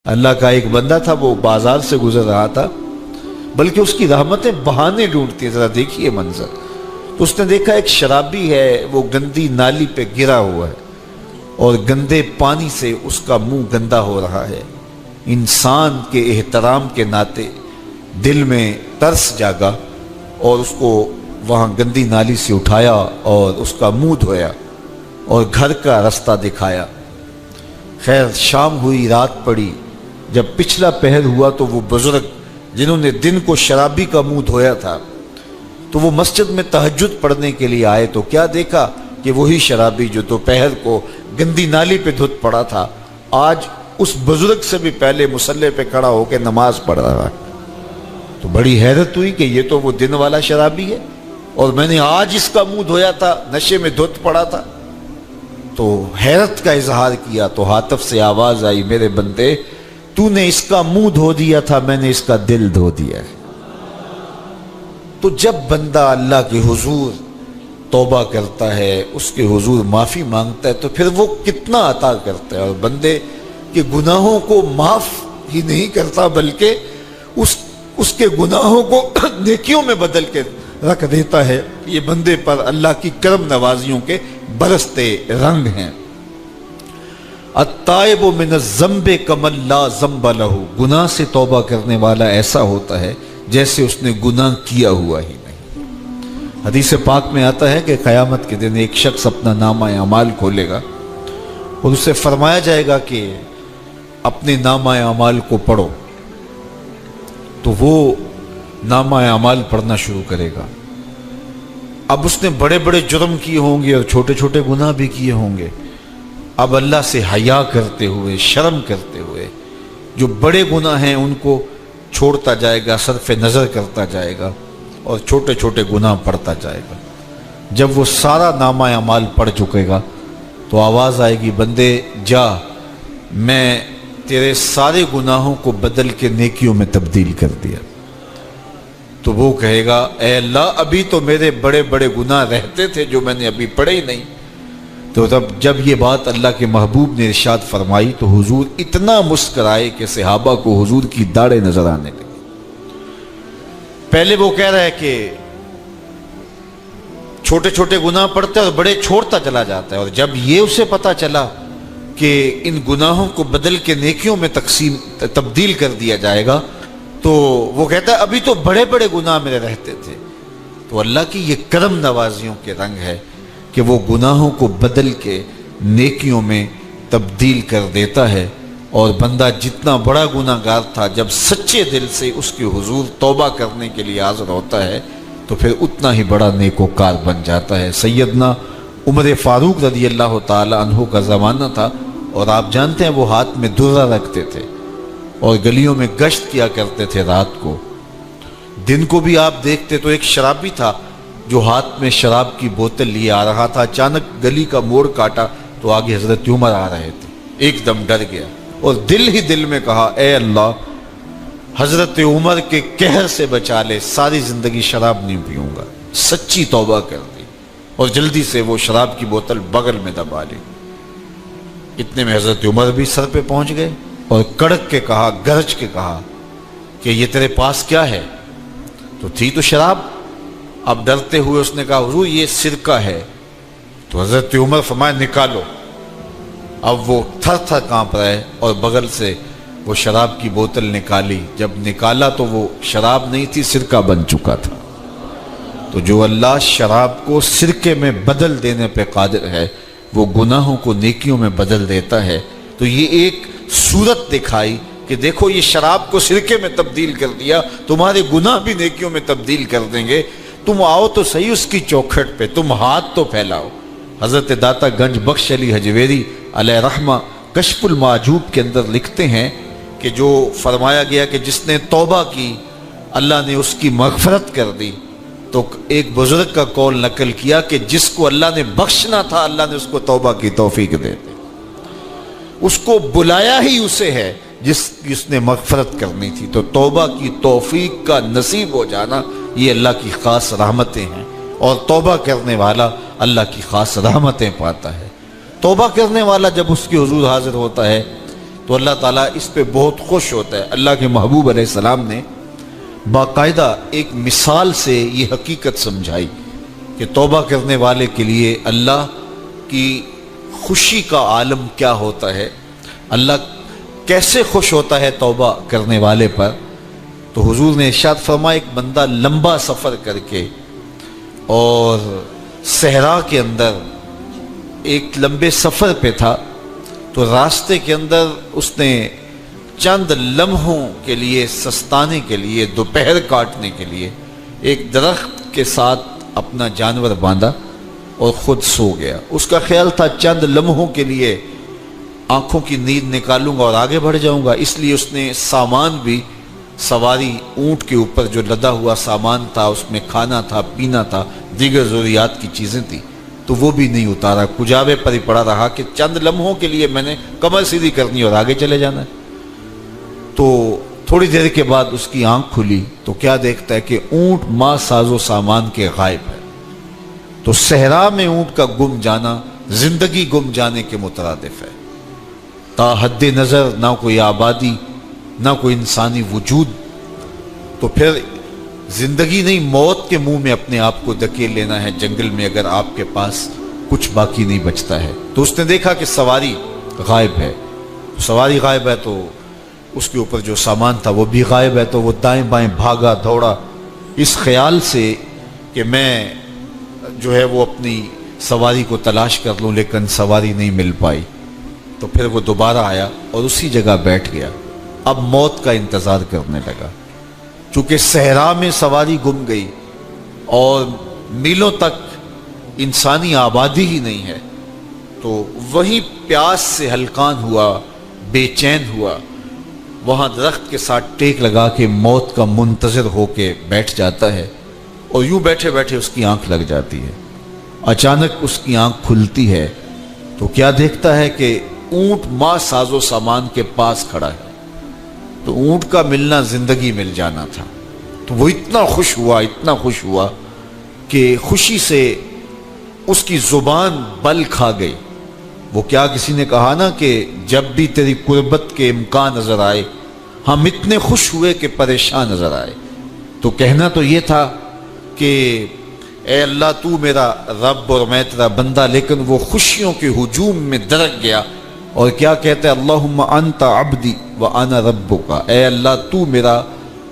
اللہ کا ایک بندہ تھا، وہ بازار سے گزر رہا تھا، بلکہ اس کی رحمتیں بہانے ڈھونڈتی ہیں. ذرا دیکھیے منظر. تو اس نے دیکھا ایک شرابی ہے، وہ گندی نالی پہ گرا ہوا ہے اور گندے پانی سے اس کا منہ گندا ہو رہا ہے. انسان کے احترام کے ناطے دل میں ترس جاگا اور اس کو وہاں گندی نالی سے اٹھایا اور اس کا منہ دھویا اور گھر کا رستہ دکھایا. خیر شام ہوئی، رات پڑی. جب پچھلا پہر ہوا تو وہ بزرگ جنہوں نے دن کو شرابی کا منہ دھویا تھا تو وہ مسجد میں تہجد پڑھنے کے لیے آئے تو کیا دیکھا کہ وہی شرابی جو دوپہر کو گندی نالی پہ دھت پڑا تھا آج اس بزرگ سے بھی پہلے مصلی پہ کھڑا ہو کے نماز پڑھ رہا ہے. تو بڑی حیرت ہوئی کہ یہ تو وہ دن والا شرابی ہے اور میں نے آج اس کا منہ دھویا تھا، نشے میں دھت پڑا تھا. تو حیرت کا اظہار کیا تو ہاتف سے آواز آئی، میرے بندے تو نے اس کا منہ دھو دیا تھا، میں نے اس کا دل دھو دیا ہے. تو جب بندہ اللہ کے حضور توبہ کرتا ہے، اس کے حضور معافی مانگتا ہے تو پھر وہ کتنا عطا کرتا ہے. اور بندے کے گناہوں کو معاف ہی نہیں کرتا بلکہ اس کے گناہوں کو نیکیوں میں بدل کے رکھ دیتا ہے. یہ بندے پر اللہ کی کرم نوازیوں کے برستے رنگ ہیں. التائب من الذنب کمن لا ذنب لہ، گناہ سے توبہ کرنے والا ایسا ہوتا ہے جیسے اس نے گناہ کیا ہوا ہی نہیں. حدیث پاک میں آتا ہے کہ قیامت کے دن ایک شخص اپنا نامہ اعمال کھولے گا اور اسے فرمایا جائے گا کہ اپنے نامہ اعمال کو پڑھو. تو وہ نامہ اعمال پڑھنا شروع کرے گا. اب اس نے بڑے بڑے جرم کیے ہوں گے اور چھوٹے چھوٹے گناہ بھی کیے ہوں گے. اب اللہ سے حیا کرتے ہوئے، شرم کرتے ہوئے جو بڑے گناہ ہیں ان کو چھوڑتا جائے گا، صرف نظر کرتا جائے گا اور چھوٹے چھوٹے گناہ پڑھتا جائے گا. جب وہ سارا نامہ اعمال پڑھ چکے گا تو آواز آئے گی، بندے جا، میں تیرے سارے گناہوں کو بدل کے نیکیوں میں تبدیل کر دیا. تو وہ کہے گا، اے اللہ ابھی تو میرے بڑے بڑے گناہ رہتے تھے جو میں نے ابھی پڑھے ہی نہیں. تو جب یہ بات اللہ کے محبوب نے ارشاد فرمائی تو حضور اتنا مسکرائے کہ صحابہ کو حضور کی داڑھیں نظر آنے لگی. پہلے وہ کہہ رہا ہے کہ چھوٹے چھوٹے گناہ پڑھتے اور بڑے چھوڑتا چلا جاتا ہے، اور جب یہ اسے پتا چلا کہ ان گناہوں کو بدل کے نیکیوں میں تبدیل کر دیا جائے گا تو وہ کہتا ہے ابھی تو بڑے بڑے گناہ میرے رہتے تھے. تو اللہ کی یہ کرم نوازیوں کے رنگ ہے کہ وہ گناہوں کو بدل کے نیکیوں میں تبدیل کر دیتا ہے. اور بندہ جتنا بڑا گناہ گار تھا جب سچے دل سے اس کے حضور توبہ کرنے کے لیے حاضر ہوتا ہے تو پھر اتنا ہی بڑا نیکوکار بن جاتا ہے. سیدنا عمر فاروق رضی اللہ تعالی عنہ کا زمانہ تھا اور آپ جانتے ہیں وہ ہاتھ میں درہ رکھتے تھے اور گلیوں میں گشت کیا کرتے تھے رات کو. دن کو بھی آپ دیکھتے تو ایک شرابی تھا جو ہاتھ میں شراب کی بوتل لیے آ رہا تھا. اچانک گلی کا موڑ کاٹا تو آگے حضرت عمر آ رہے تھے. ایک دم ڈر گیا اور دل ہی دل میں کہا، اے اللہ حضرت عمر کے قہر سے بچا لے، ساری زندگی شراب نہیں پیوں گا. سچی توبہ کر دی اور جلدی سے وہ شراب کی بوتل بغل میں دبا لی. اتنے میں حضرت عمر بھی سر پہ پہنچ گئے اور کڑک کے کہا، گرج کے کہا کہ یہ تیرے پاس کیا ہے؟ تو تھی تو شراب. اب ڈرتے ہوئے اس نے کہا، حضور یہ سرکہ ہے. تو حضرت عمر فرمایا، نکالو. اب وہ تھر تھر کانپ رہے اور بغل سے وہ شراب کی بوتل نکالی. جب نکالا تو وہ شراب نہیں تھی، سرکہ بن چکا تھا. تو جو اللہ شراب کو سرکے میں بدل دینے پہ قادر ہے وہ گناہوں کو نیکیوں میں بدل دیتا ہے. تو یہ ایک صورت دکھائی کہ دیکھو یہ شراب کو سرکے میں تبدیل کر دیا، تمہارے گناہ بھی نیکیوں میں تبدیل کر دیں گے. تم آؤ تو صحیح اس کی چوکھٹ پہ، تم ہاتھ تو پھیلاؤ. حضرت داتا گنج بخش علی حجویری علیہ رحمہ کشف المعجوب کے اندر لکھتے ہیں کہ جو فرمایا گیا کہ جس نے توبہ کی اللہ نے اس کی مغفرت کر دی. تو ایک بزرگ کا قول نقل کیا کہ جس کو اللہ نے بخشنا تھا اللہ نے اس کو توبہ کی توفیق دے دی. اس کو بلایا ہی اسے ہے جس نے مغفرت کرنی تھی. تو توبہ کی توفیق کا نصیب ہو جانا یہ اللہ کی خاص رحمتیں ہیں اور توبہ کرنے والا اللہ کی خاص رحمتیں پاتا ہے. توبہ کرنے والا جب اس کے حضور حاضر ہوتا ہے تو اللہ تعالیٰ اس پہ بہت خوش ہوتا ہے۔ اللہ کے محبوب علیہ السلام نے باقاعدہ ایک مثال سے یہ حقیقت سمجھائی کہ توبہ کرنے والے کے لیے اللہ کی خوشی کا عالم کیا ہوتا ہے، اللہ کیسے خوش ہوتا ہے توبہ کرنے والے پر۔ تو حضور نے ارشاد فرمایا ایک بندہ لمبا سفر کر کے اور صحرا کے اندر ایک لمبے سفر پہ تھا، تو راستے کے اندر اس نے چند لمحوں کے لیے سستانے کے لیے، دوپہر کاٹنے کے لیے ایک درخت کے ساتھ اپنا جانور باندھا اور خود سو گیا۔ اس کا خیال تھا چند لمحوں کے لیے آنکھوں کی نیند نکالوں گا اور آگے بڑھ جاؤں گا، اس لیے اس نے سامان بھی سواری اونٹ کے اوپر جو لدا ہوا سامان تھا، اس میں کھانا تھا، پینا تھا، دیگر ضروریات کی چیزیں تھیں، تو وہ بھی نہیں اتارا، کجاوے پر ہی پڑا رہا کہ چند لمحوں کے لیے میں نے کمر سیدھی کرنی اور آگے چلے جانا ہے۔ تو تھوڑی دیر کے بعد اس کی آنکھ کھلی تو کیا دیکھتا ہے کہ اونٹ ماں ساز و سامان کے غائب ہے۔ تو صحرا میں اونٹ کا گم جانا زندگی گم جانے کے مترادف ہے۔ تا حد نظر نہ کوئی آبادی، نہ کوئی انسانی وجود، تو پھر زندگی نہیں موت کے منہ میں اپنے آپ کو دھکیل لینا ہے جنگل میں، اگر آپ کے پاس کچھ باقی نہیں بچتا ہے۔ تو اس نے دیکھا کہ سواری غائب ہے، سواری غائب ہے تو اس کے اوپر جو سامان تھا وہ بھی غائب ہے، تو وہ دائیں بائیں بھاگا دوڑا اس خیال سے کہ میں جو ہے وہ اپنی سواری کو تلاش کر لوں، لیکن سواری نہیں مل پائی۔ تو پھر وہ دوبارہ آیا اور اسی جگہ بیٹھ گیا، اب موت کا انتظار کرنے لگا۔ چونکہ صحرا میں سواری گم گئی اور میلوں تک انسانی آبادی ہی نہیں ہے، تو وہیں پیاس سے ہلکان ہوا، بے چین ہوا، وہاں درخت کے ساتھ ٹیک لگا کے موت کا منتظر ہو کے بیٹھ جاتا ہے، اور یوں بیٹھے بیٹھے اس کی آنکھ لگ جاتی ہے۔ اچانک اس کی آنکھ کھلتی ہے تو کیا دیکھتا ہے کہ اونٹ ماں ساز و سامان کے پاس کھڑا ہے۔ تو اونٹ کا ملنا زندگی مل جانا تھا، تو وہ اتنا خوش ہوا کہ خوشی سے اس کی زبان بل کھا گئی۔ وہ کیا کسی نے کہا نا کہ جب بھی تیری قربت کے امکان نظر آئے ہم اتنے خوش ہوئے کہ پریشان نظر آئے۔ تو کہنا تو یہ تھا کہ اے اللہ تو میرا رب اور میں تیرا بندہ، لیکن وہ خوشیوں کے ہجوم میں درک گیا اور کیا کہتا ہے، اللہم انت عبدی وانا ربک، اے اللہ تو میرا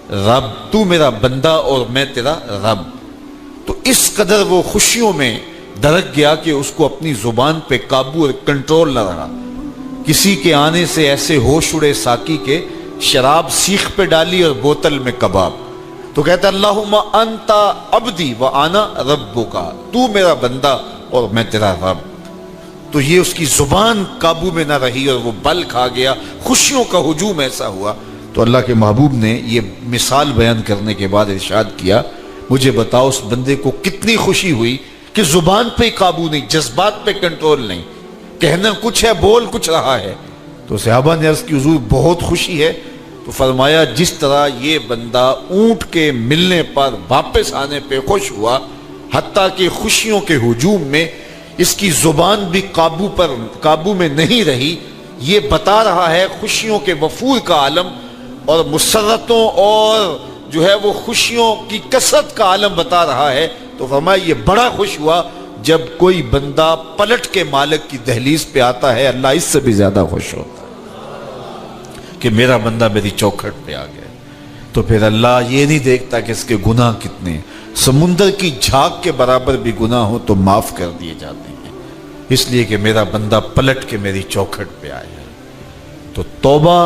رب، تو میرا بندہ اور میں تیرا رب۔ تو اس قدر وہ خوشیوں میں درک گیا کہ اس کو اپنی زبان پہ قابو اور کنٹرول نہ رہا۔ کسی کے آنے سے ایسے ہوش اڑے ساقی کے، شراب سیخ پہ ڈالی اور بوتل میں کباب۔ تو کہتا ہے اللہم انت عبدی وانا ربک، تو میرا بندہ اور میں تیرا رب۔ تو یہ اس کی زبان قابو میں نہ رہی اور وہ بل کھا گیا، خوشیوں کا ہجوم ایسا ہوا۔ تو اللہ کے محبوب نے یہ مثال بیان کرنے کے بعد ارشاد کیا، مجھے بتاؤ اس بندے کو کتنی خوشی ہوئی کہ زبان پہ قابو نہیں، جذبات پہ کنٹرول نہیں، کہنا کچھ ہے بول کچھ رہا ہے۔ تو صحابہ نے عرض کی حضور بہت خوشی ہے۔ تو فرمایا جس طرح یہ بندہ اونٹ کے ملنے پر واپس آنے پہ خوش ہوا، حتیٰ کہ خوشیوں کے ہجوم میں اس کی زبان بھی قابو میں نہیں رہی، یہ بتا رہا ہے خوشیوں کے وفور کا عالم اور مسرتوں اور جو ہے وہ خوشیوں کی کثرت کا عالم بتا رہا ہے۔ تو فرمایا یہ بڑا خوش ہوا جب کوئی بندہ پلٹ کے مالک کی دہلیز پہ آتا ہے، اللہ اس سے بھی زیادہ خوش ہوتا ہے کہ میرا بندہ میری چوکھٹ پہ آ گیا۔ تو پھر اللہ یہ نہیں دیکھتا کہ اس کے گناہ کتنے ہیں، سمندر کی جھاگ کے برابر بھی گناہ ہو تو معاف کر دیے جاتے ہیں، اس لیے کہ میرا بندہ پلٹ کے میری چوکھٹ پہ آیا ہے۔ تو توبہ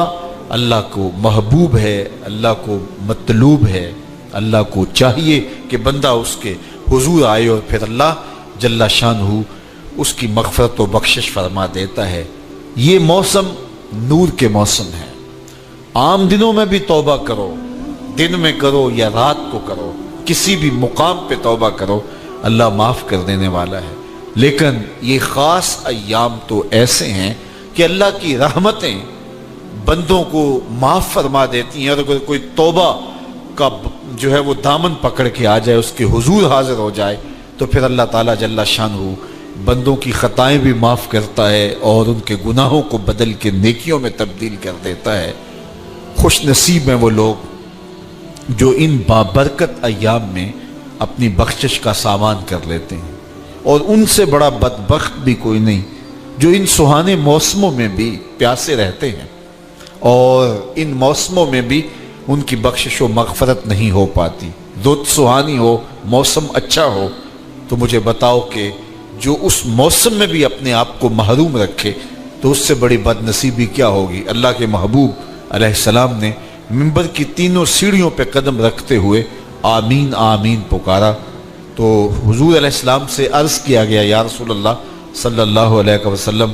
اللہ کو محبوب ہے، اللہ کو مطلوب ہے، اللہ کو چاہیے کہ بندہ اس کے حضور آئے اور پھر اللہ جل شانہ اس کی مغفرت و بخشش فرما دیتا ہے۔ یہ موسم نور کے موسم ہے، عام دنوں میں بھی توبہ کرو، دن میں کرو یا رات کو کرو، کسی بھی مقام پہ توبہ کرو، اللہ معاف کر دینے والا ہے۔ لیکن یہ خاص ایام تو ایسے ہیں کہ اللہ کی رحمتیں بندوں کو معاف فرما دیتی ہیں، اور اگر کوئی توبہ کا جو ہے وہ دامن پکڑ کے آ جائے، اس کے حضور حاضر ہو جائے، تو پھر اللہ تعالیٰ جل شانہ بندوں کی خطائیں بھی معاف کرتا ہے اور ان کے گناہوں کو بدل کے نیکیوں میں تبدیل کر دیتا ہے۔ خوش نصیب ہیں وہ لوگ جو ان بابرکت ایام میں اپنی بخشش کا سامان کر لیتے ہیں، اور ان سے بڑا بدبخت بھی کوئی نہیں جو ان سہانے موسموں میں بھی پیاسے رہتے ہیں اور ان موسموں میں بھی ان کی بخشش و مغفرت نہیں ہو پاتی۔ رت سہانی ہو، موسم اچھا ہو، تو مجھے بتاؤ کہ جو اس موسم میں بھی اپنے آپ کو محروم رکھے تو اس سے بڑی بد نصیبی کیا ہوگی۔ اللہ کے محبوب علیہ السلام نے منبر کی تینوں سیڑھیوں پہ قدم رکھتے ہوئے آمین آمین پکارا، تو حضور علیہ السلام سے عرض کیا گیا یا رسول اللہ صلی اللہ علیہ وسلم،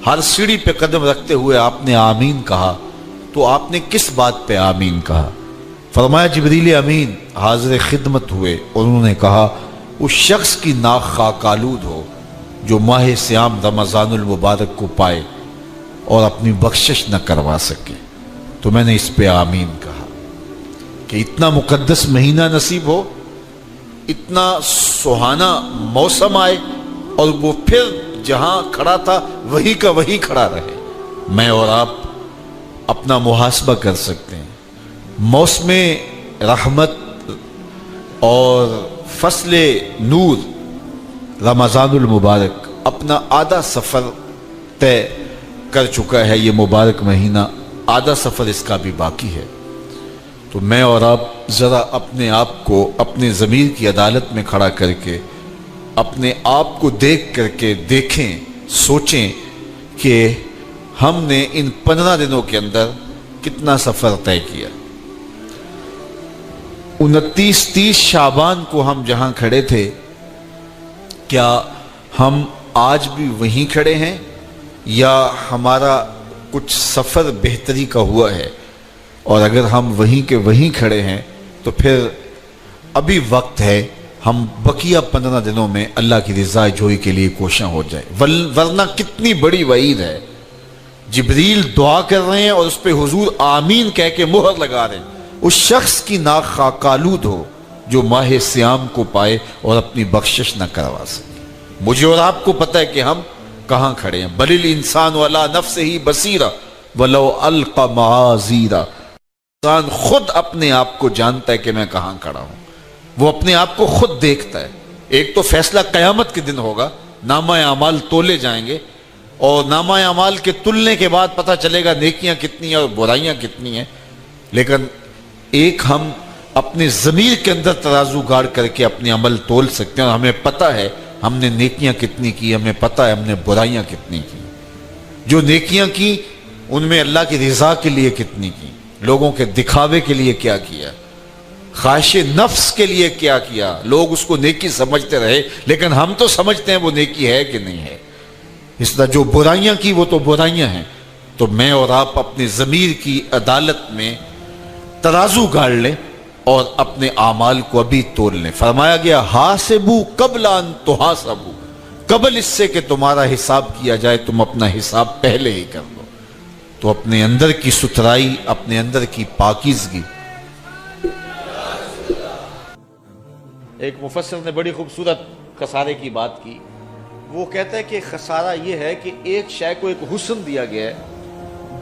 ہر سیڑھی پہ قدم رکھتے ہوئے آپ نے آمین کہا، تو آپ نے کس بات پہ آمین کہا؟ فرمایا جبریل امین حاضر خدمت ہوئے اور انہوں نے کہا اس شخص کی ناک خاک آلود ہو جو ماہ صیام رمضان المبارک کو پائے اور اپنی بخشش نہ کروا سکے۔ تو میں نے اس پہ آمین کہا کہ اتنا مقدس مہینہ نصیب ہو، اتنا سہانا موسم آئے اور وہ پھر جہاں کھڑا تھا وہی کا وہی کھڑا رہے۔ میں اور آپ اپنا محاسبہ کر سکتے ہیں۔ موسم رحمت اور فصل نور رمضان المبارک اپنا آدھا سفر طے کر چکا ہے، یہ مبارک مہینہ آدھا سفر اس کا بھی باقی ہے۔ تو میں اور آپ ذرا اپنے آپ کو اپنے ضمیر کی عدالت میں کھڑا کر کے اپنے آپ کو دیکھ کر کے دیکھیں، سوچیں کہ ہم نے ان 15 دنوں کے اندر کتنا سفر طے کیا۔ 29-30 شعبان کو ہم جہاں کھڑے تھے، کیا ہم آج بھی وہیں کھڑے ہیں یا ہمارا کچھ سفر بہتری کا ہوا ہے؟ اور اگر ہم وہیں کے وہیں کھڑے ہیں تو پھر ابھی وقت ہے، ہم بقیہ 15 دنوں میں اللہ کی رضا جوئی کے لیے کوشاں ہو جائیں، ورنہ کتنی بڑی وعید ہے۔ جبریل دعا کر رہے ہیں اور اس پہ حضور آمین کہہ کے مہر لگا رہے ہیں، اس شخص کی ناک خاک آلود ہو جو ماہ صیام کو پائے اور اپنی بخشش نہ کروا سکے۔ مجھے اور آپ کو پتہ ہے کہ ہم کہاں کھڑے ہیں۔ بل الانسان علی نفسہ بصیرہ ولو القی معاذیرہ، انسان خود اپنے آپ کو جانتا ہے کہ میں کہاں کھڑا ہوں، وہ اپنے آپ کو خود دیکھتا ہے۔ ایک تو فیصلہ قیامت کے دن ہوگا، نامہ اعمال تولے جائیں گے اور نامہ اعمال کے تلنے کے بعد پتہ چلے گا نیکیاں کتنی ہیں اور برائیاں کتنی ہیں، لیکن ایک ہم اپنے ضمیر کے اندر ترازو گاڑ کر کے اپنے عمل تول سکتے ہیں اور ہمیں پتہ ہے ہم نے نیکیاں کتنی کی، ہمیں پتہ ہے ہم نے برائیاں کتنی کی۔ جو نیکیاں کی ان میں اللہ کی رضا کے لیے کتنی کی، لوگوں کے دکھاوے کے لیے کیا کیا، خواہش نفس کے لیے کیا کیا، لوگ اس کو نیکی سمجھتے رہے لیکن ہم تو سمجھتے ہیں وہ نیکی ہے کہ نہیں ہے۔ اس طرح جو برائیاں کی وہ تو برائیاں ہیں۔ تو میں اور آپ اپنے ضمیر کی عدالت میں ترازو گاڑ لیں اور اپنے اعمال کو ابھی تول لیں۔ فرمایا گیا حاسبو قبل ان تحاسبو، قبل اس سے کہ تمہارا حساب کیا جائے تم اپنا حساب پہلے ہی کر لو۔ تو اپنے اندر کی ستھرائی، اپنے اندر کی پاکیزگی۔ ایک مفسر نے بڑی خوبصورت خسارے کی بات کی، وہ کہتا ہے کہ خسارہ یہ ہے کہ ایک شے کو ایک حسن دیا گیا ہے،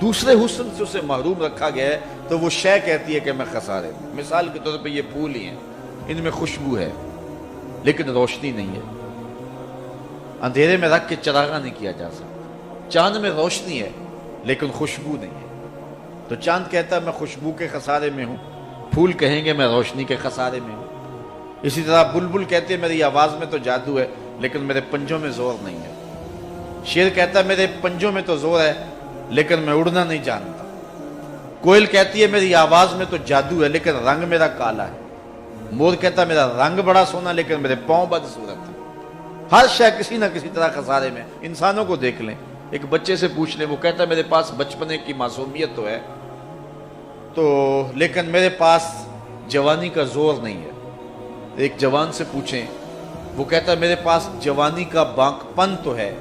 دوسرے حسن سے اسے محروم رکھا گیا ہے، تو وہ شے کہتی ہے کہ میں خسارے ہوں۔ مثال کے طور پہ یہ پھول ہی ہیں، ان میں خوشبو ہے لیکن روشنی نہیں ہے، اندھیرے میں رکھ کے چراغاں نہیں کیا جا سکتا۔ چاند میں روشنی ہے لیکن خوشبو نہیں ہے، تو چاند کہتا ہے میں خوشبو کے خسارے میں ہوں، پھول کہیں گے میں روشنی کے خسارے میں ہوں۔ اسی طرح بلبل کہتے ہیں میری آواز میں تو جادو ہے لیکن میرے پنجوں میں زور نہیں ہے۔ شیر کہتا ہے میرے پنجوں میں تو زور ہے لیکن میں اڑنا نہیں جانتا۔ کوئل کہتی ہے میری آواز میں تو جادو ہے لیکن رنگ میرا کالا ہے۔ مور کہتا ہے میرا رنگ بڑا سونا لیکن میرے پاؤں بدصورت ہے۔ ہر شے کسی نہ کسی طرح خسارے میں۔ انسانوں کو دیکھ لیں، ایک بچے سے پوچھ لیں، وہ کہتا ہے میرے پاس بچپنے کی معصومیت تو ہے تو لیکن میرے پاس جوانی کا زور نہیں ہے۔ ایک جوان سے پوچھیں، وہ کہتا ہے میرے پاس جوانی کا بانک پن تو ہے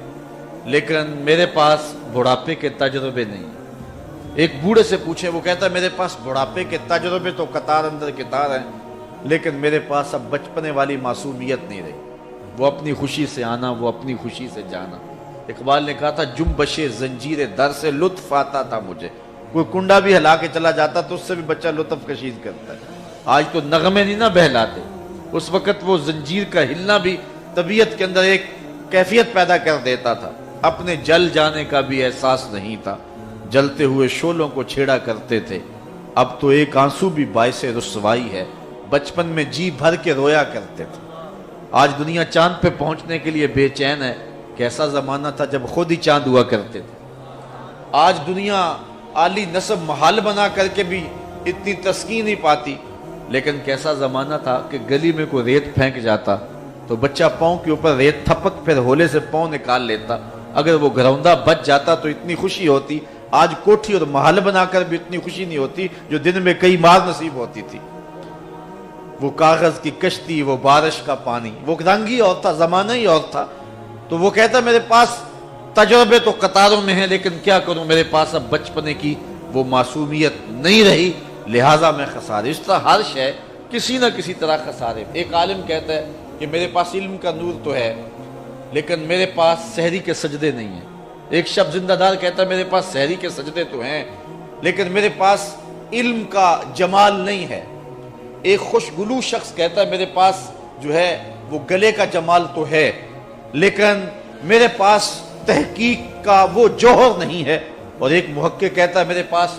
لیکن میرے پاس بڑھاپے کے تجربے نہیں۔ ایک بوڑھے سے پوچھیں، وہ کہتا ہے میرے پاس بڑھاپے کے تجربے تو قطار اندر قطار ہیں لیکن میرے پاس اب بچپنے والی معصومیت نہیں رہی۔ وہ اپنی خوشی سے آنا، وہ اپنی خوشی سے جانا۔ اقبال نے کہا تھا جنبش زنجیر در سے لطف آتا تھا مجھے، کوئی کنڈا بھی ہلا کے چلا جاتا تو اس سے بھی بچہ لطف کشید کرتا ہے۔ آج تو نغمے نہیں نہ بہلاتے، اس وقت وہ زنجیر کا ہلنا بھی طبیعت کے اندر ایک کیفیت پیدا کر دیتا تھا۔ اپنے جل جانے کا بھی احساس نہیں تھا، جلتے ہوئے شعلوں کو چھیڑا کرتے تھے۔ اب تو ایک آنسو بھی باعث رسوائی ہے، بچپن میں جی بھر کے رویا کرتے تھے۔ آج دنیا چاند پہ پہنچنے کے لیے بے چین ہے، کیسا زمانہ تھا جب خود ہی چاند ہوا کرتے تھے۔ آج دنیا عالی نسب محال بنا کر کے بھی اتنی تسکین نہیں پاتی، لیکن کیسا زمانہ تھا کہ گلی میں کوئی ریت پھینک جاتا تو بچہ پاؤں کے اوپر ریت تھپک پھر ہولے سے پاؤں نکال لیتا، اگر وہ گھروندہ بچ جاتا تو اتنی خوشی ہوتی۔ آج کوٹھی اور محل بنا کر بھی اتنی خوشی نہیں ہوتی جو دن میں کئی مار نصیب ہوتی تھی۔ وہ کاغذ کی کشتی، وہ بارش کا پانی، وہ رنگ ہی اور تھا، زمانہ ہی اور تھا۔ تو وہ کہتا میرے پاس تجربے تو قطاروں میں ہیں، لیکن کیا کروں، میرے پاس اب بچپنے کی وہ معصومیت نہیں رہی، لہٰذا میں خسارے۔ اس طرح ہر شے کسی نہ کسی طرح خسارے۔ ایک عالم کہتا ہے کہ میرے پاس علم کا نور تو ہے لیکن میرے پاس سحری کے سجدے نہیں ہیں۔ ایک شب زندہ دار کہتا ہے میرے پاس سحری کے سجدے تو ہیں لیکن میرے پاس علم کا جمال نہیں ہے۔ ایک خوشگلو شخص کہتا ہے میرے پاس جو ہے وہ گلے کا جمال تو ہے لیکن میرے پاس تحقیق کا وہ جوہر نہیں ہے۔ اور ایک محقق کہتا ہے میرے پاس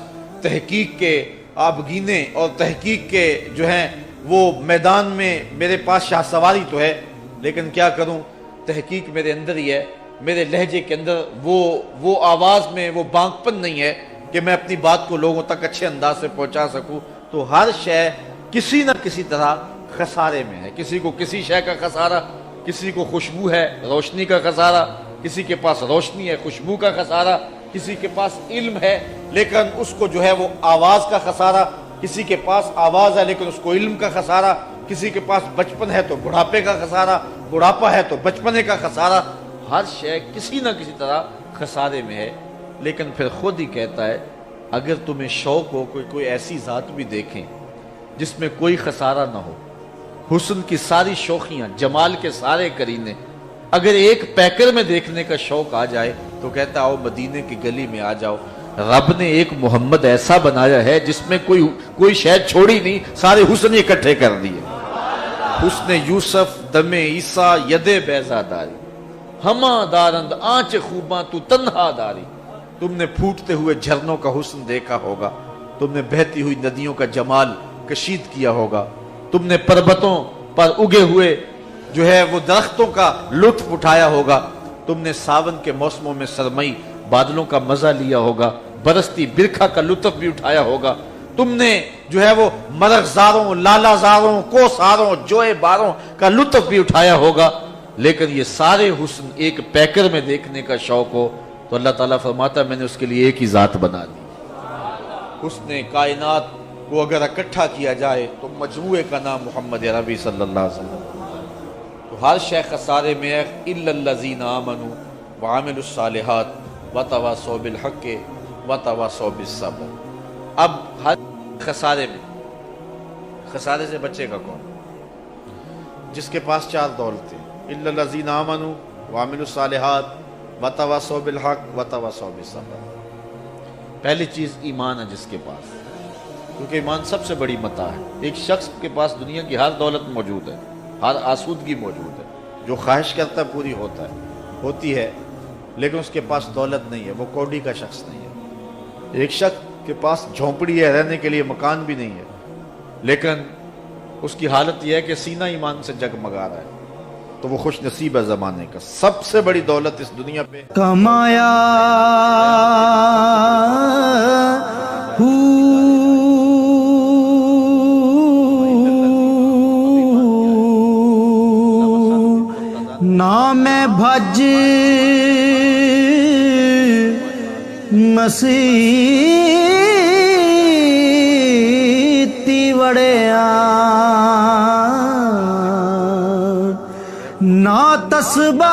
تحقیق کے آبگینے اور تحقیق کے جو ہیں وہ میدان میں میرے پاس شاہ سواری تو ہے، لیکن کیا کروں، تحقیق میرے اندر ہی ہے، میرے لہجے کے اندر وہ آواز میں وہ بانک پن نہیں ہے کہ میں اپنی بات کو لوگوں تک اچھے انداز سے پہنچا سکوں۔ تو ہر شے کسی نہ کسی طرح خسارے میں ہے۔ کسی کو کسی شے کا خسارہ، کسی کو خوشبو ہے روشنی کا خسارہ، کسی کے پاس روشنی ہے خوشبو کا خسارہ، کسی کے پاس علم ہے لیکن اس کو جو ہے وہ آواز کا خسارہ، کسی کے پاس آواز ہے لیکن اس کو علم کا خسارہ، کسی کے پاس بچپن ہے تو بڑھاپے کا خسارہ، بڑھاپا ہے تو بچپنے کا خسارہ۔ ہر شے کسی نہ کسی طرح خسارے میں ہے۔ لیکن پھر خود ہی کہتا ہے اگر تمہیں شوق ہو کوئی ایسی ذات بھی دیکھیں جس میں کوئی خسارہ نہ ہو، حسن کی ساری شوخیاں، جمال کے سارے کرینے اگر ایک پیکر میں دیکھنے کا شوق آ جائے تو کہتا آؤ مدینے کی گلی میں آ جاؤ۔ رب نے ایک محمد ایسا بنایا ہے جس میں کوئی شے چھوڑی نہیں، سارے حسن اکٹھے کر دیے۔ حسن یوسف دم عیسیٰ ید بیضا داری، ہما دارند آنچ خوباں تو تنہا داری۔ تم نے پھوٹتے ہوئے جھرنوں کا حسن دیکھا ہوگا، تم نے بہتی ہوئی ندیوں کا جمال کشید کیا ہوگا، تم نے پربتوں پر اگے ہوئے جو ہے وہ درختوں کا لطف اٹھایا ہوگا، تم نے ساون کے موسموں میں سرمئی بادلوں کا مزہ لیا ہوگا، برستی برکھا کا لطف بھی اٹھایا ہوگا، تم نے جو ہے وہ مرغزاروں، لالا زاروں، کوساروں، جوئے باروں کا لطف بھی اٹھایا ہوگا۔ لیکن یہ سارے حسن ایک پیکر میں دیکھنے کا شوق ہو تو اللہ تعالیٰ فرماتا ہے میں نے اس کے لیے ایک ہی ذات بنا دی۔ حسن کائنات کو اگر اکٹھا کیا جائے تو مجموعے کا نام محمد عربی صلی اللہ علیہ وسلم۔ تو ہر شے خسارے میں ہے الا الذین آمنوا وعملوا الصالحات وتواصوا بالحق وتواصوا بالصبر۔ اب ہر خسارے میں، خسارے سے بچے گا کون؟ جس کے پاس چار دولتیں، الا الذین آمنوا وعملوا الصالحات وتواصوا بالحق وتواصوا بالصبر۔ پہلی چیز ایمان ہے جس کے پاس، کیونکہ ایمان سب سے بڑی متاع ہے۔ ایک شخص کے پاس دنیا کی ہر دولت موجود ہے، ہر آسودگی موجود ہے، جو خواہش کرتا ہے پوری ہوتی ہے، لیکن اس کے پاس دولت نہیں ہے، وہ کوڑی کا شخص نہیں ہے۔ ایک شخص کے پاس جھونپڑی ہے، رہنے کے لیے مکان بھی نہیں ہے، لیکن اس کی حالت یہ ہے کہ سینہ ایمان سے جگمگا رہا ہے، تو وہ خوش نصیب ہے زمانے کا۔ سب سے بڑی دولت اس دنیا پہ کمایا نام بھج مسیتی وڑیا نا تسبا۔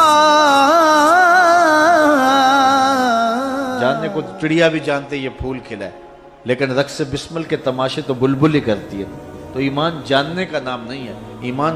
جاننے کو چڑیا بھی جانتے یہ پھول کھلا ہے، لیکن رقص بسمل کے تماشے تو بلبل ہی کرتی ہے۔ تو ایمان جاننے کا نام نہیں ہے، ایمان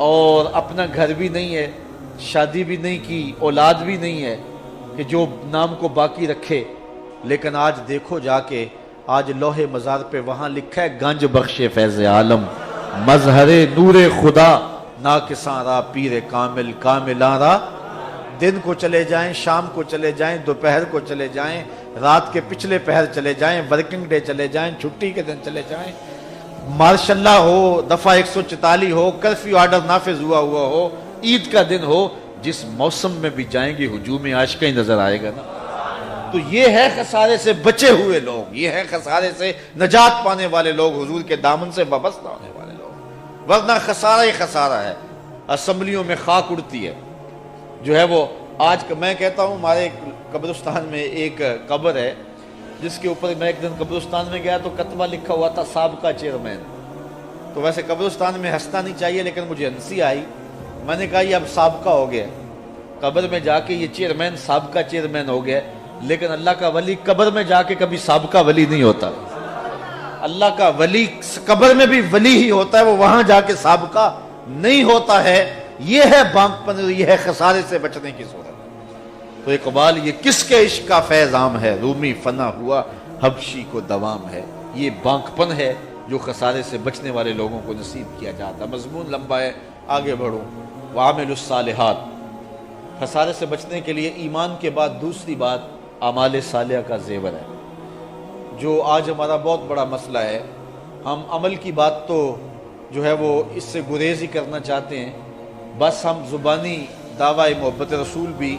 اور اپنا گھر بھی نہیں ہے، شادی بھی نہیں کی، اولاد بھی نہیں ہے کہ جو نام کو باقی رکھے، لیکن آج دیکھو جا کے آج لوح مزار پہ وہاں لکھا ہے گنج بخش فیض عالم مظہر نور خدا ناکساں را پیر کامل کاملاں را۔ دن کو چلے جائیں، شام کو چلے جائیں، دوپہر کو چلے جائیں، رات کے پچھلے پہر چلے جائیں، ورکنگ ڈے چلے جائیں، چھٹی کے دن چلے جائیں، مارشاء اللہ ہو، دفعہ 144 ہو، کرفیو آرڈر نافذ ہوا ہو، عید کا دن ہو، جس موسم میں بھی جائیں گے ہجوم عاشقہ ہی نظر آئے گا نا۔ تو یہ ہے خسارے سے بچے ہوئے لوگ، یہ ہے خسارے سے نجات پانے والے لوگ، حضور کے دامن سے وابستہ ہونے والے لوگ، ورنہ خسارہ ہی خسارہ ہے۔ اسمبلیوں میں خاک اڑتی ہے، جو ہے وہ آج میں کہتا ہوں ہمارے قبرستان میں ایک قبر ہے جس کے اوپر میں ایک دن قبرستان میں گیا تو کتبہ لکھا ہوا تھا سابقہ چیئرمین۔ تو ویسے قبرستان میں ہنسنا نہیں چاہیے لیکن مجھے ہنسی آئی، میں نے کہا یہ اب سابقہ ہو گیا، قبر میں جا کے یہ چیئرمین سابقہ چیئرمین ہو گیا، لیکن اللہ کا ولی قبر میں جا کے کبھی سابقہ ولی نہیں ہوتا۔ اللہ کا ولی قبر میں بھی ولی ہی ہوتا ہے، وہ وہاں جا کے سابقہ نہیں ہوتا ہے۔ یہ ہے بانک پن، یہ ہے خسارے سے بچنے کی صورت۔ تو اقبال یہ کس کے عشق کا فیض عام ہے، رومی فنا ہوا حبشی کو دوام ہے۔ یہ بانک پن ہے جو خسارے سے بچنے والے لوگوں کو نصیب کیا جاتا۔ مضمون لمبا ہے، آگے بڑھوں۔ وعامل الصالحات، خسارے سے بچنے کے لیے ایمان کے بعد دوسری بات اعمال صالحہ کا زیور ہے، جو آج ہمارا بہت بڑا مسئلہ ہے۔ ہم عمل کی بات تو جو ہے وہ اس سے گریز ہی کرنا چاہتے ہیں، بس ہم زبانی دعوی محبت رسول بھی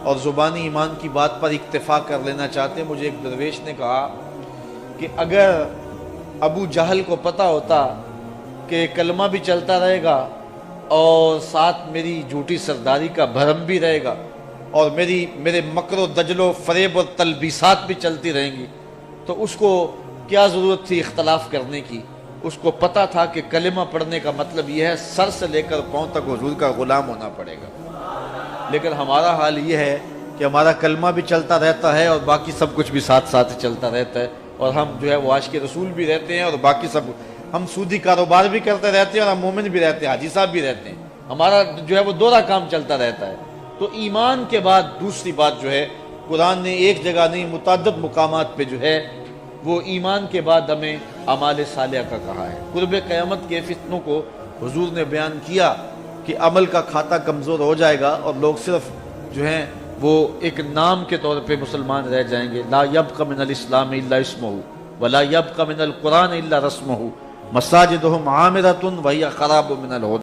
اور زبانی ایمان کی بات پر اکتفا کر لینا چاہتے ہیں۔ مجھے ایک درویش نے کہا کہ اگر ابو جہل کو پتہ ہوتا کہ کلمہ بھی چلتا رہے گا اور ساتھ میری جھوٹی سرداری کا بھرم بھی رہے گا اور میرے مکر و دجل و فریب اور تلبیسات بھی چلتی رہیں گی، تو اس کو کیا ضرورت تھی اختلاف کرنے کی؟ اس کو پتہ تھا کہ کلمہ پڑھنے کا مطلب یہ ہے سر سے لے کر پاؤں تک حضور کا غلام ہونا پڑے گا۔ لیکن ہمارا حال یہ ہے کہ ہمارا کلمہ بھی چلتا رہتا ہے اور باقی سب کچھ بھی ساتھ ساتھ چلتا رہتا ہے، اور ہم جو ہے وہ عاشق رسول بھی رہتے ہیں اور باقی سب، ہم سودی کاروبار بھی کرتے رہتے ہیں اور ہم مومن بھی رہتے ہیں، حاجی صاحب بھی رہتے ہیں، ہمارا جو ہے وہ دورہ کام چلتا رہتا ہے۔ تو ایمان کے بعد دوسری بات جو ہے، قرآن نے ایک جگہ نہیں متعدد مقامات پہ جو ہے وہ ایمان کے بعد ہمیں اعمال صالحہ کا کہا ہے۔ قرب قیامت کے فتنوں کو حضور نے بیان کیا کہ عمل کا کھاتا کمزور ہو جائے گا اور لوگ صرف جو ہیں وہ ایک نام کے طور پہ مسلمان رہ جائیں گے۔ لا یبق من الاسلام الا اسمہ ولا یبق من القرآن الا رسمہ مساجدہم عامرۃ وہی خراب من الہدى۔